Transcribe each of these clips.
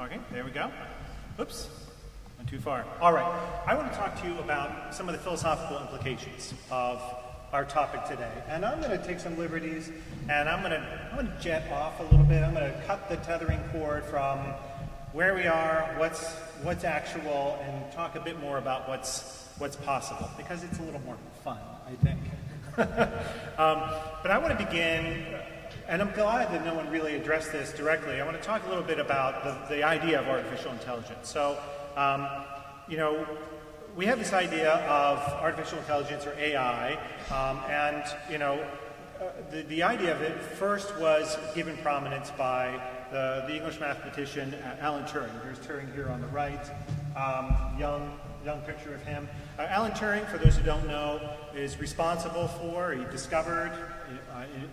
Okay, there we go. Oops, went too far. All right, I want to talk to you about some of the philosophical implications of our topic today. And I'm going to take some liberties, and I'm going to jet off a little bit. I'm going to cut the tethering cord from where we are, what's actual, and talk a bit more about what's possible, because it's a little more fun, I think. But I want to begin, and I'm glad that no one really addressed this directly. I want to talk a little bit about the idea of artificial intelligence. So, we have this idea of artificial intelligence, or AI, the idea of it first was given prominence by the English mathematician Alan Turing. There's Turing here on the right, young picture of him. Alan Turing, for those who don't know, is responsible for, he discovered,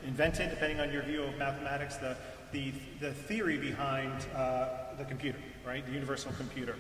invented, depending on your view of mathematics, the theory behind the computer, right, the universal computer.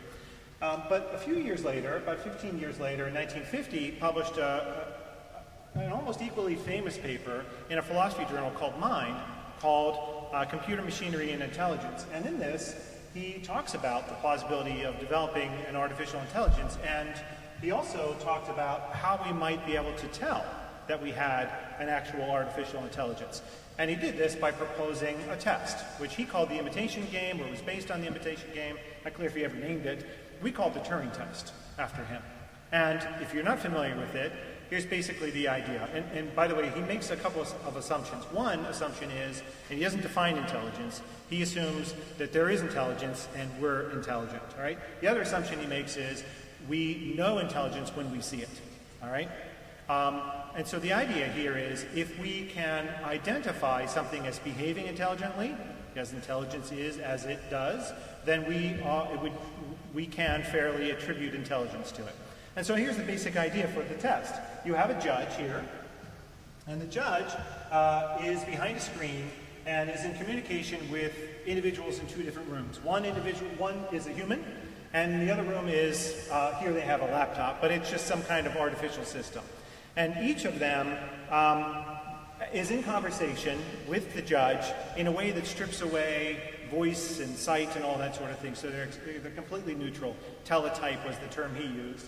But a few years later, about 15 years later, in 1950, published an almost equally famous paper in a philosophy journal called Mind, called Computer, Machinery, and Intelligence. And in this, he talks about the plausibility of developing an artificial intelligence, and he also talked about how we might be able to tell that we had an actual artificial intelligence. And he did this by proposing a test, which he called the imitation game, or was based on the imitation game. Not clear if he ever named it. We call it the Turing test after him. And if you're not familiar with it, here's basically the idea. And by the way, he makes a couple of assumptions. One assumption is, and he doesn't define intelligence, he assumes that there is intelligence and we're intelligent, all right? The other assumption he makes is we know intelligence when we see it, all right? And so the idea here is if we can identify something as behaving intelligently, as intelligence is as it does, then we can fairly attribute intelligence to it. And so here's the basic idea for the test. You have a judge here, and the judge is behind a screen and is in communication with individuals in two different rooms. One is a human, and the other room is, here they have a laptop, but it's just some kind of artificial system. And each of them is in conversation with the judge in a way that strips away voice and sight and all that sort of thing, so they're completely neutral. Teletype was the term he used.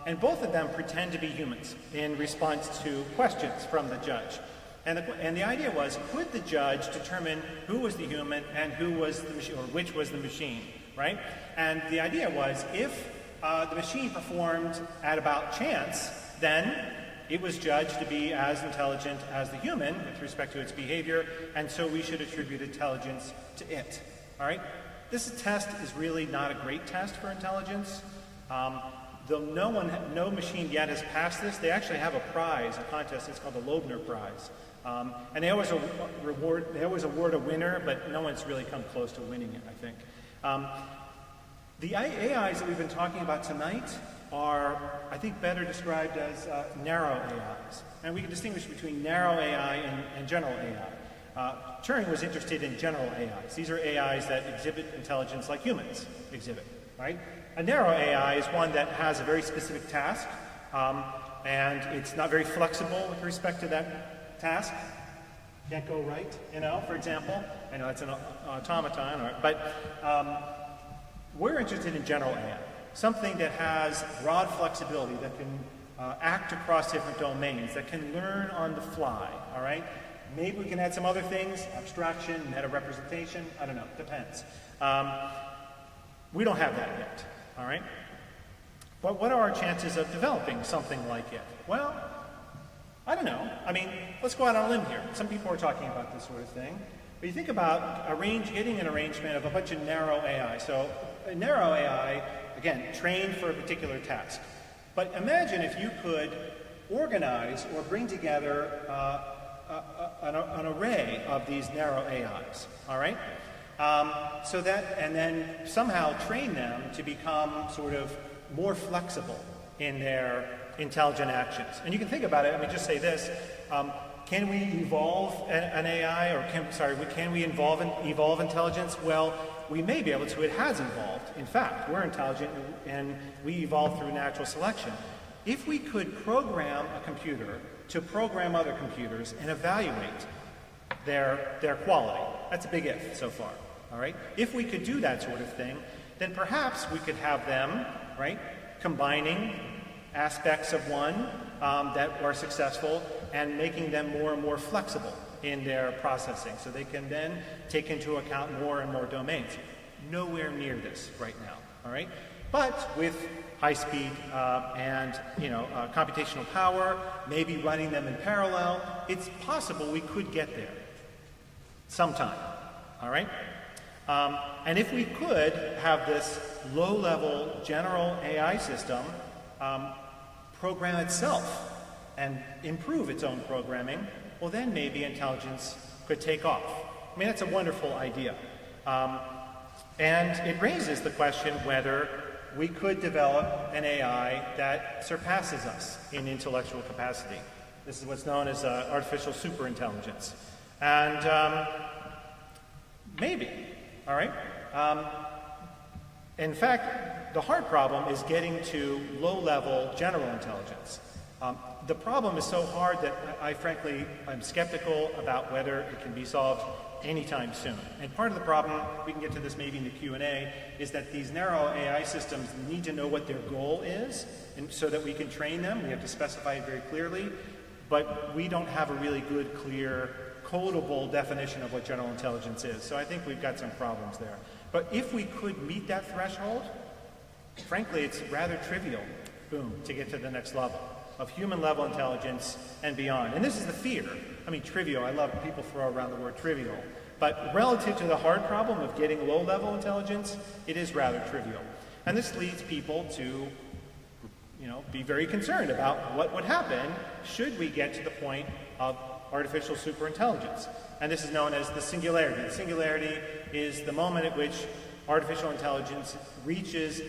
And both of them pretend to be humans in response to questions from the judge. And the idea was, could the judge determine who was the human and who was the machine, or which was the machine, right? And the idea was, if the machine performed at about chance, then it was judged to be as intelligent as the human with respect to its behavior, and so we should attribute intelligence to it, all right? This test is really not a great test for intelligence. Though no machine yet has passed this, they actually have a prize, a contest. It's called the Loebner Prize, and they always award a winner, but no one's really come close to winning it, I think. The AIs that we've been talking about tonight are, I think, better described as narrow AIs, and we can distinguish between narrow AI and general AI. Turing was interested in general AIs. These are AIs that exhibit intelligence like humans exhibit, right? A narrow AI is one that has a very specific task, and it's not very flexible with respect to that task. Can't go right, for example. I know that's an automaton, but we're interested in general AI, something that has broad flexibility, that can act across different domains, that can learn on the fly, all right? Maybe we can add some other things, abstraction, meta-representation, I don't know, depends. We don't have that yet. All right? But what are our chances of developing something like it? Well, I don't know. I mean, let's go out on a limb here. Some people are talking about this sort of thing. But you think about getting an arrangement of a bunch of narrow AI. So a narrow AI, again, trained for a particular task. But imagine if you could organize or bring together an array of these narrow AIs. All right? And then somehow train them to become sort of more flexible in their intelligent actions. And you can think about it, just say this, can we evolve an AI, or can we evolve intelligence? Well, we may be able to. It has evolved. In fact, we're intelligent and we evolved through natural selection. If we could program a computer to program other computers and evaluate their quality, that's a big if so far. all right? If we could do that sort of thing, then perhaps we could have them, right, combining aspects of one that are successful and making them more and more flexible in their processing, so they can then take into account more and more domains. Nowhere near this right now, all right? But with high speed and computational power, maybe running them in parallel, it's possible we could get there sometime, all right? And if we could have this low-level general AI system program itself and improve its own programming, well, then maybe intelligence could take off. I mean, that's a wonderful idea. And it raises the question whether we could develop an AI that surpasses us in intellectual capacity. This is what's known as artificial superintelligence. And maybe, all right? In fact, the hard problem is getting to low-level general intelligence. The problem is so hard that I frankly, I'm skeptical about whether it can be solved anytime soon. And part of the problem, we can get to this maybe in the Q&A, is that these narrow AI systems need to know what their goal is, and so that we can train them. We have to specify it very clearly, but we don't have a really good, clear, codable definition of what general intelligence is. So I think we've got some problems there. But if we could meet that threshold, frankly, it's rather trivial, boom, to get to the next level of human-level intelligence and beyond. And this is the fear. I mean, trivial, I love people throw around the word trivial. But relative to the hard problem of getting low-level intelligence, it is rather trivial. And this leads people to, be very concerned about what would happen should we get to the point of artificial superintelligence. And this is known as the singularity. The singularity is the moment at which artificial intelligence reaches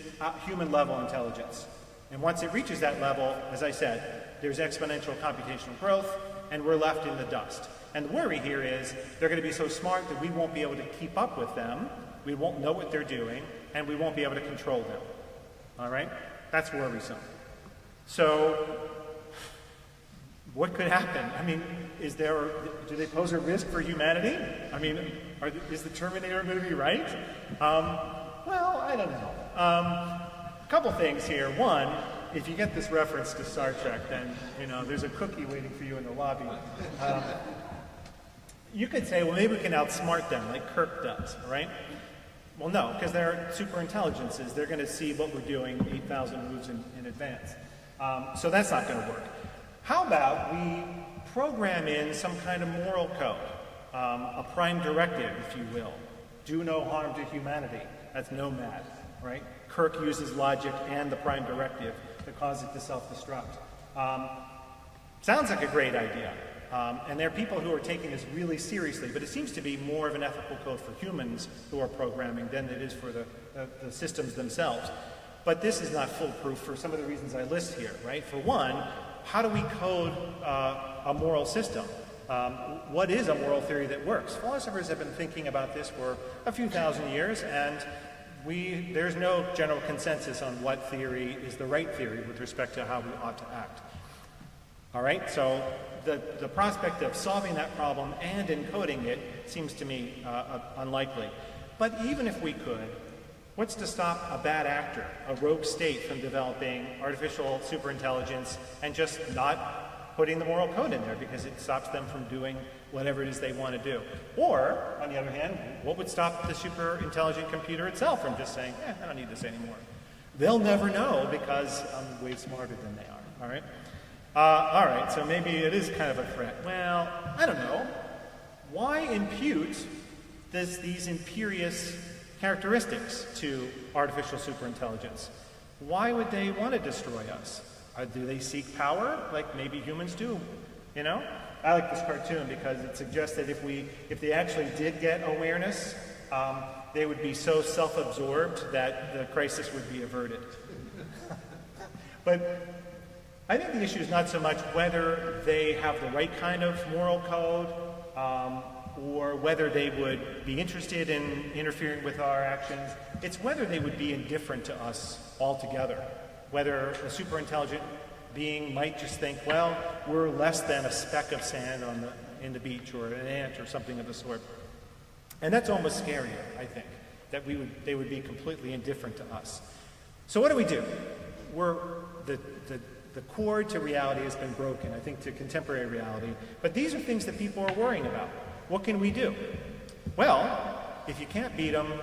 human-level intelligence. And once it reaches that level, as I said, there's exponential computational growth, and we're left in the dust. And the worry here is they're going to be so smart that we won't be able to keep up with them, we won't know what they're doing, and we won't be able to control them. All right? That's worrisome. So, what could happen? I mean, do they pose a risk for humanity? I mean, is the Terminator going to be right? Well, I don't know. A couple things here. One, if you get this reference to Star Trek, then, there's a cookie waiting for you in the lobby. You could say, well, maybe we can outsmart them like Kirk does, right? Well, no, because they're super intelligences. They're going to see what we're doing 8,000 moves in advance. So that's not going to work. How about we program in some kind of moral code, a prime directive, if you will. Do no harm to humanity. That's nomad, right? Kirk uses logic and the prime directive to cause it to self-destruct. Sounds like a great idea. And there are people who are taking this really seriously, but it seems to be more of an ethical code for humans who are programming than it is for the systems themselves. But this is not foolproof for some of the reasons I list here, right? For one, how do we code a moral system? What is a moral theory that works? Philosophers have been thinking about this for a few thousand years, and there's no general consensus on what theory is the right theory with respect to how we ought to act. All right, so the prospect of solving that problem and encoding it seems to me unlikely. But even if we could, what's to stop a bad actor, a rogue state, from developing artificial superintelligence and just not putting the moral code in there because it stops them from doing whatever it is they want to do? Or, on the other hand, what would stop the super intelligent computer itself from just saying, I don't need this anymore? They'll never know because I'm way smarter than they are, all right? All right, so maybe it is kind of a threat. Well, I don't know. Why impute these imperious characteristics to artificial superintelligence? Why would they want to destroy us? Do they seek power like maybe humans do? I like this cartoon because it suggests that if they actually did get awareness, they would be so self-absorbed that the crisis would be averted. But I think the issue is not so much whether they have the right kind of moral code or whether they would be interested in interfering with our actions. It's whether they would be indifferent to us altogether. Whether a superintelligent being might just think, well, we're less than a speck of sand in the beach, or an ant or something of the sort. And that's almost scarier, I think, that they would be completely indifferent to us. So what do? The cord to reality has been broken, I think, to contemporary reality. But these are things that people are worrying about. What can we do? Well, if you can't beat them,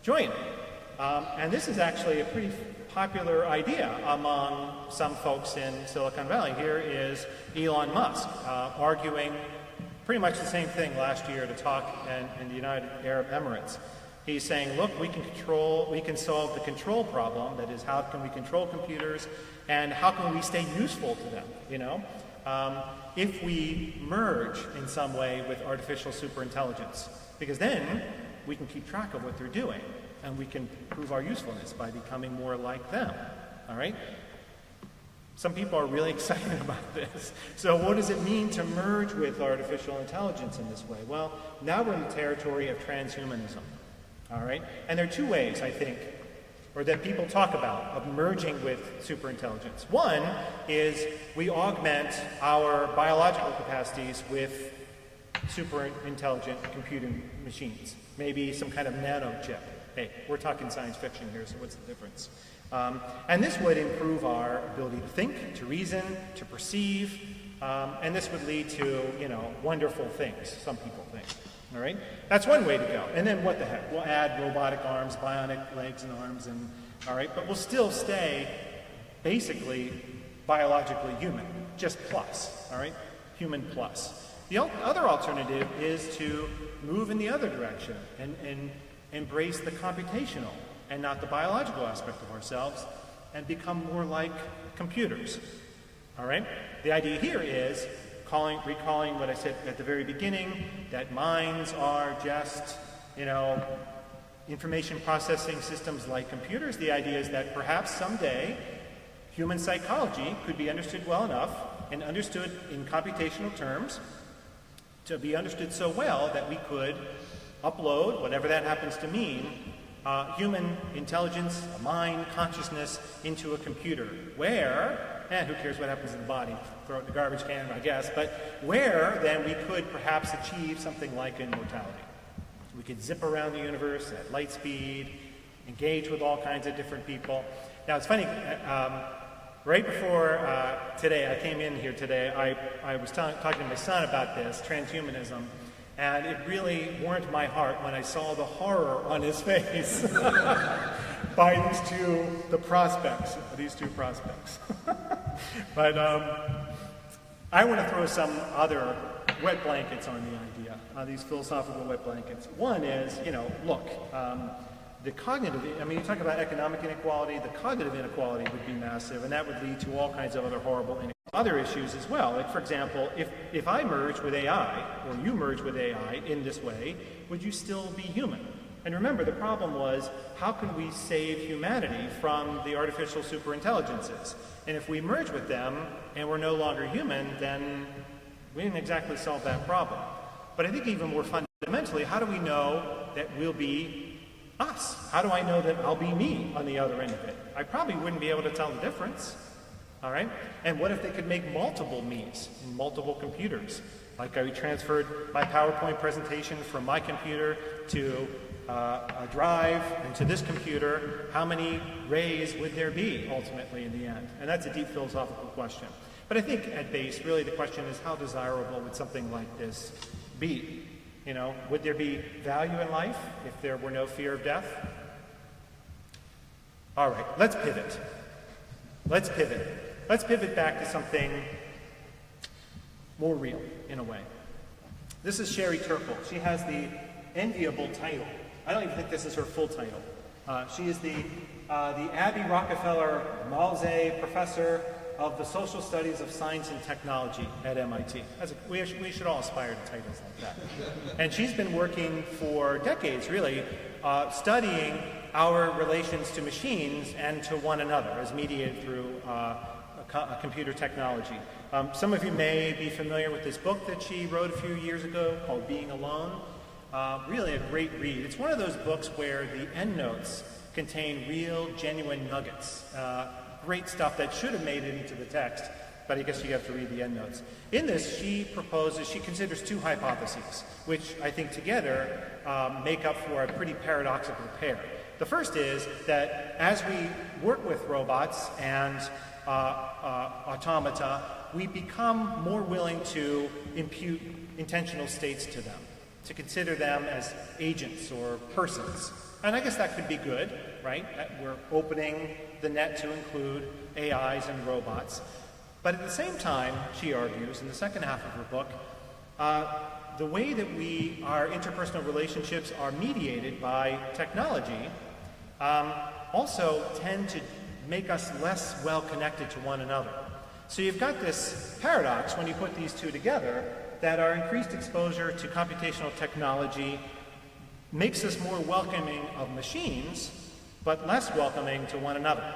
join them. And this is actually a pretty popular idea among some folks in Silicon Valley. Here is Elon Musk arguing pretty much the same thing last year at a talk in the United Arab Emirates. He's saying, look, we can solve the control problem. That is, how can we control computers, and how can we stay useful to them, if we merge in some way with artificial superintelligence. Because then we can keep track of what they're doing, and we can prove our usefulness by becoming more like them, all right? Some people are really excited about this. So what does it mean to merge with artificial intelligence in this way? Well, now we're in the territory of transhumanism. All right? And there are two ways, I think, or that people talk about, of merging with superintelligence. One is we augment our biological capacities with superintelligent computing machines, maybe some kind of nanochip. Hey, we're talking science fiction here, so what's the difference? And this would improve our ability to think, to reason, to perceive, and this would lead to, wonderful things, some people think. All right? That's one way to go. And then what the heck? We'll add robotic arms, bionic legs and arms, all right? But we'll still stay basically biologically human, just plus, all right? Human plus. The other alternative is to move in the other direction and embrace the computational and not the biological aspect of ourselves and become more like computers, all right? The idea here is recalling what I said at the very beginning, that minds are just, information processing systems like computers. The idea is that perhaps someday human psychology could be understood well enough and understood in computational terms to be understood so well that we could upload, whatever that happens to mean, human intelligence, a mind, consciousness into a computer where, who cares what happens in the body, throw it in the garbage can, I guess, but where then we could perhaps achieve something like immortality. We could zip around the universe at light speed, engage with all kinds of different people. Now it's funny, right before today, I came in here today, I was talking to my son about this, transhumanism, and it really warmed my heart when I saw the horror on his face by these two prospects. But I want to throw some other wet blankets on the idea, these philosophical wet blankets. One is, the cognitive, you talk about economic inequality, the cognitive inequality would be massive, and that would lead to all kinds of other horrible other issues as well. Like, for example, if I merge with AI, or you merge with AI in this way, would you still be human? And remember, the problem was, how can we save humanity from the artificial superintelligences? And if we merge with them, and we're no longer human, then we didn't exactly solve that problem. But I think even more fundamentally, how do we know that we'll be us? How do I know that I'll be me on the other end of it? I probably wouldn't be able to tell the difference. All right? And what if they could make multiple me's in multiple computers? Like I transferred my PowerPoint presentation from my computer to a drive and to this computer. How many Rays would there be ultimately in the end? And that's a deep philosophical question. But I think at base, really the question is, how desirable would something like this be? Would there be value in life if there were no fear of death? All right, let's pivot. Let's pivot back to something more real, in a way. This is Sherry Turkle. She has the enviable title. I don't even think this is her full title. She is the Abby Rockefeller Malze Professor of the Social Studies of Science and Technology at MIT. We should all aspire to titles like that. And she's been working for decades, really, studying our relations to machines and to one another as mediated through computer technology. Some of you may be familiar with this book that she wrote a few years ago called Being Alone. Really a great read. It's one of those books where the endnotes contain real, genuine nuggets. Great stuff that should have made it into the text, but I guess you have to read the endnotes. In this, she considers two hypotheses, which I think together make up for a pretty paradoxical pair. The first is that as we work with robots and automata, we become more willing to impute intentional states to them, to consider them as agents or persons. And I guess that could be good, right? We're opening the net to include AIs and robots. But at the same time, she argues in the second half of her book, the way that our interpersonal relationships are mediated by technology also tend to make us less well connected to one another. So you've got this paradox when you put these two together, that our increased exposure to computational technology makes us more welcoming of machines, but less welcoming to one another.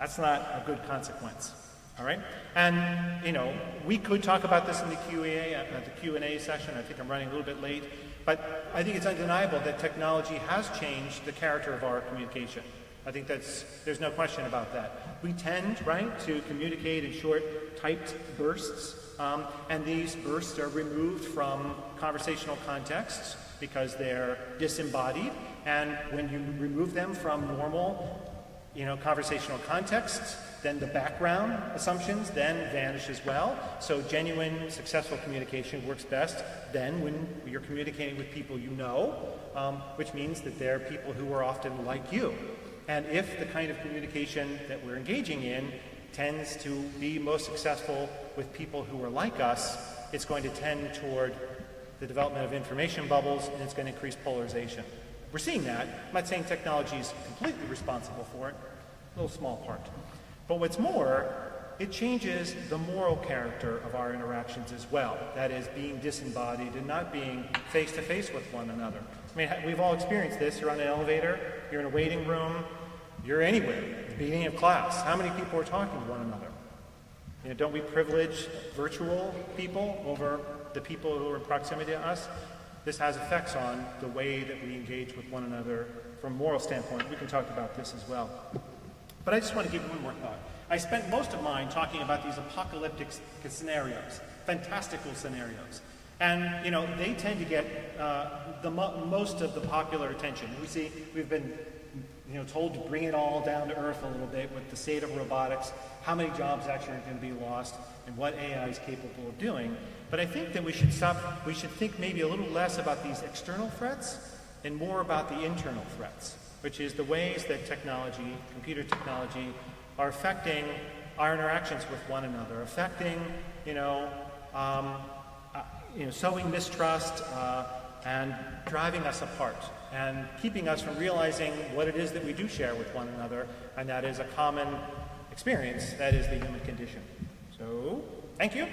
That's not a good consequence, all right? And, we could talk about this in the Q&A session. I think I'm running a little bit late, but I think it's undeniable that technology has changed the character of our communication. I think there's no question about that. We tend, right, to communicate in short, typed bursts, and these bursts are removed from conversational contexts because they're disembodied, and when you remove them from normal, conversational contexts, then the background assumptions then vanish as well. So genuine, successful communication works best then when you're communicating with people you know, which means that they're people who are often like you. And if the kind of communication that we're engaging in tends to be most successful with people who are like us, it's going to tend toward the development of information bubbles, and it's going to increase polarization. We're seeing that. I'm not saying technology is completely responsible for it, a little small part. But what's more, it changes the moral character of our interactions as well. That is, being disembodied and not being face-to-face with one another. I mean, we've all experienced this. You're on an elevator, you're in a waiting room, you're anywhere, at the beginning of class. How many people are talking to one another? Don't we privilege virtual people over the people who are in proximity to us? This has effects on the way that we engage with one another from a moral standpoint. We can talk about this as well. But I just want to give one more thought. I spent most of mine talking about these apocalyptic scenarios, fantastical scenarios. And, they tend to get most of the popular attention. We've been told to bring it all down to earth a little bit with the state of robotics, how many jobs actually are going to be lost, and what AI is capable of doing. But I think that we should think maybe a little less about these external threats and more about the internal threats, which is the ways that technology, computer technology, are affecting our interactions with one another, affecting, sowing mistrust and driving us apart and keeping us from realizing what it is that we do share with one another, and that is a common experience, that is the human condition. So, thank you.